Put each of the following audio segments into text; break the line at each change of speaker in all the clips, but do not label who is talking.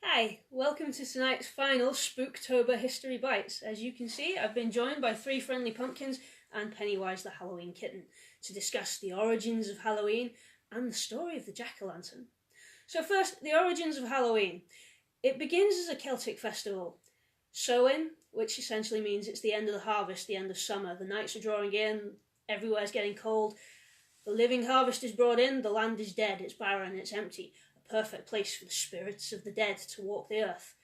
Hi, welcome to tonight's final Spooktober History Bites. As you can see, I've been joined by three friendly pumpkins and Pennywise the Halloween kitten to discuss the origins of Halloween and the story of the jack-o'-lantern. So first, the origins of Halloween. It begins as a Celtic festival. Samhain, which essentially means it's the end of the harvest, the end of summer. The nights are drawing in, everywhere's getting cold. The living harvest is brought in, the land is dead, it's barren, it's empty. Perfect place for the spirits of the dead to walk the earth.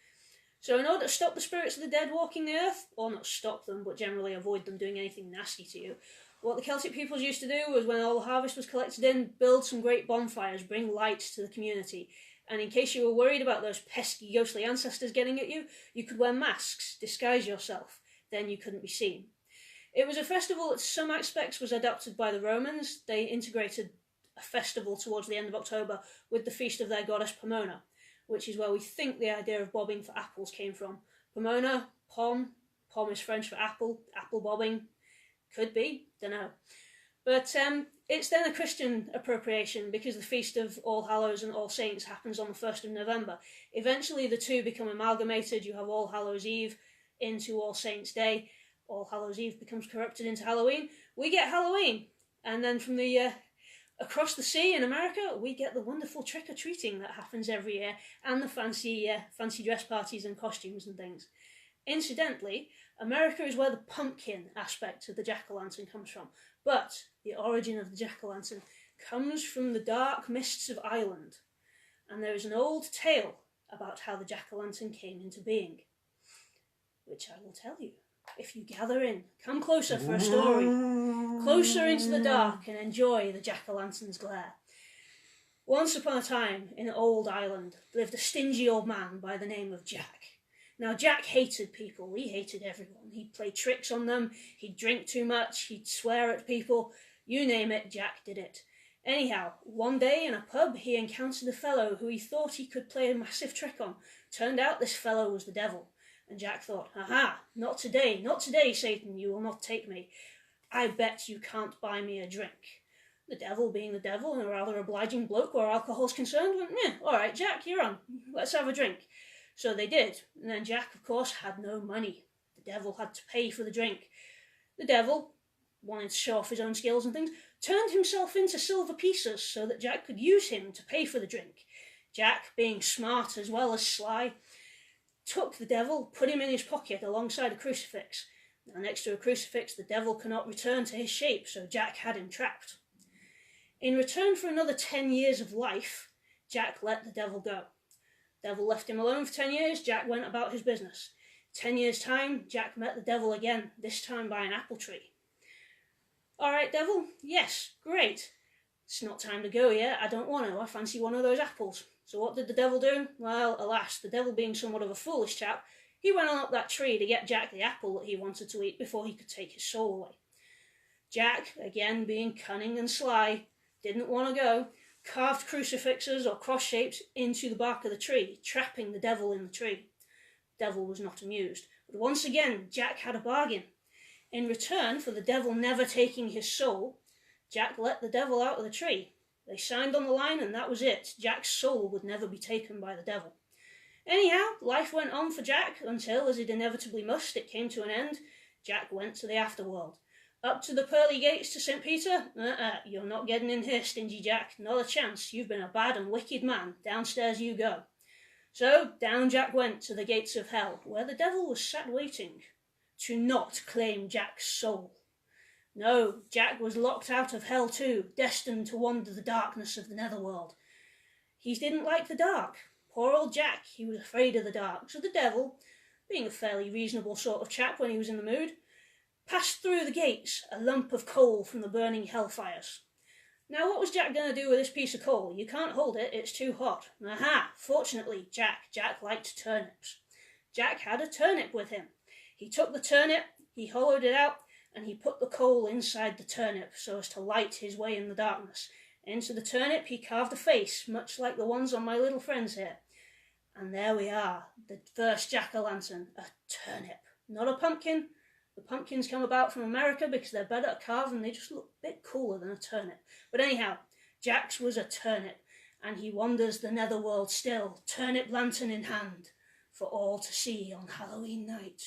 So in order to stop the spirits of the dead walking the earth, or not stop them, but generally avoid them doing anything nasty to you, what the Celtic peoples used to do was, when all the harvest was collected in, build some great bonfires, bring light to the community. And in case you were worried about those pesky ghostly ancestors getting at you, you could wear masks, disguise yourself, then you couldn't be seen. It was a festival that some aspects was adopted by the Romans. They integrated a festival towards the end of October with the feast of their goddess Pomona, which is where we think the idea of bobbing for apples came from. Pomona, pom is French for apple bobbing, could be, don't know. But it's then a Christian appropriation because the feast of All Hallows and All Saints happens on the 1st of November. Eventually the two become amalgamated. You have All Hallows Eve into All Saints Day. All Hallows Eve becomes corrupted into Halloween. We get Halloween. And then from the across the sea in America, we get the wonderful trick-or-treating that happens every year, and the fancy dress parties and costumes and things. Incidentally, America is where the pumpkin aspect of the jack-o'-lantern comes from, but the origin of the jack-o'-lantern comes from the dark mists of Ireland, and there is an old tale about how the jack-o'-lantern came into being, which I will tell you. If you gather in, come closer for a story. Closer into the dark and enjoy the jack-o'-lantern's glare. Once upon a time, in old Ireland, lived a stingy old man by the name of Jack. Now, Jack hated people. He hated everyone. He'd play tricks on them. He'd drink too much. He'd swear at people. You name it, Jack did it. Anyhow, one day in a pub, he encountered a fellow who he thought he could play a massive trick on. Turned out this fellow was the devil. And Jack thought, aha, not today, Satan, you will not take me. I bet you can't buy me a drink. The devil, being the devil and a rather obliging bloke where alcohol's concerned, went, all right, Jack, you're on. Let's have a drink. So they did. And then Jack, of course, had no money. The devil had to pay for the drink. The devil, wanting to show off his own skills and things, turned himself into silver pieces so that Jack could use him to pay for the drink. Jack, being smart as well as sly, took the devil, put him in his pocket alongside a crucifix. Now, next to a crucifix, the devil cannot return to his shape, so Jack had him trapped. In return for another 10 years of life, Jack let the devil go. The devil left him alone for 10 years, Jack went about his business. 10 years' time, Jack met the devil again, this time by an apple tree. All right, devil, yes, great. It's not time to go yet, I don't want to, I fancy one of those apples. So what did the devil do? Well, alas, the devil being somewhat of a foolish chap, he went on up that tree to get Jack the apple that he wanted to eat before he could take his soul away. Jack, again being cunning and sly, didn't want to go, carved crucifixes or cross shapes into the bark of the tree, trapping the devil in the tree. The devil was not amused, but once again Jack had a bargain. In return for the devil never taking his soul, Jack let the devil out of the tree. They signed on the line and that was it. Jack's soul would never be taken by the devil. Anyhow, life went on for Jack until, as it inevitably must, it came to an end. Jack went to the afterworld. Up to the pearly gates to St. Peter? You're not getting in here, Stingy Jack. Not a chance. You've been a bad and wicked man. Downstairs you go. So down Jack went to the gates of hell, where the devil was sat waiting to not claim Jack's soul. No, Jack was locked out of hell too, destined to wander the darkness of the netherworld. He didn't like the dark. Poor old Jack, he was afraid of the dark. So the devil, being a fairly reasonable sort of chap when he was in the mood, passed through the gates a lump of coal from the burning hellfires. Now what was Jack going to do with this piece of coal? You can't hold it, it's too hot. Aha! Fortunately, Jack liked turnips. Jack had a turnip with him. He took the turnip, he hollowed it out, and he put the coal inside the turnip so as to light his way in the darkness. Into the turnip he carved a face, much like the ones on my little friends here. And there we are, the first jack-o'-lantern, a turnip. Not a pumpkin. The pumpkins come about from America because they're better at carve and they just look a bit cooler than a turnip. But anyhow, Jack's was a turnip. and he wanders the netherworld still, turnip lantern in hand, for all to see on Halloween night.